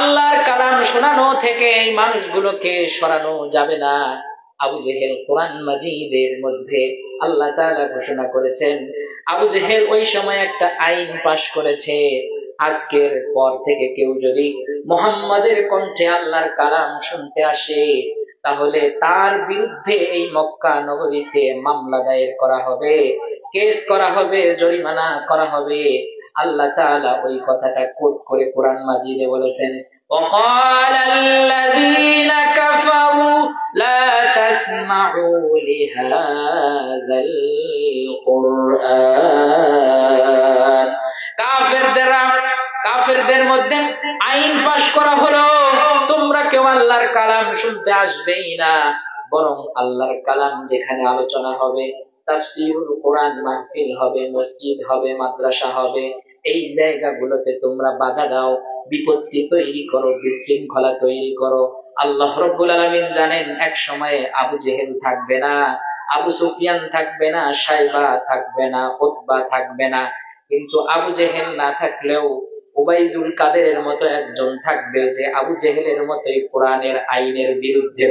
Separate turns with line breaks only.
আল্লাহর কালাম শোনানো থেকে এই মানুষগুলোকে সরানো যাবে না। আবু জেহেল কোরআন মাজিদের মধ্যে আল্লাহ তাআলা ঘোষণা করেছেন, আবু জেহেল ওই সময় একটা আইন পাশ করেছে, আজকের পর থেকে কেউ যদি মুহাম্মাদের কণ্ঠে আল্লাহর কালাম শুনতে আসে তাহলে তার বিরুদ্ধে এই মক্কা নগরীতে মামলা দায়ের করা হবে, কেস করা হবে, জরিমানা করা হবে। আল্লাহ তাআলা ওই কথাটা কোট করে কোরআন মাজিদে বলেছেন, وقال الذين كفروا لا تسمعوا لهذا القرآن। কাফেরদের মধ্যে আইন পাশ করা হলো, তোমরা কেউ আল্লাহর কালাম শুনতে আসবেই না, বরং আল্লাহর কালাম যেখানে আলোচনা হবে, তাফসীরুল কোরআন মাহফিল হবে, মসজিদ হবে, মাদ্রাসা হবে, এই জায়গাগুলোতে তোমরা বাধা দাও, বিপত্তি তৈরি করো, বিশৃঙ্খলা তৈরি করো। আল্লাহ রাব্বুল আলামিন জানেন এক সময়ে আবু জেহেল থাকবে না, আবু সুফিয়ান থাকবে না, সাইবা থাকবে না, উতবা থাকবে না, কিন্তু আবু জেহেল না থাকলেও উবাইদুল কাদেরের মতো একজন থাকবে যে আবু জেহেলের মতোই কোরআনের আইনের বিরুদ্ধে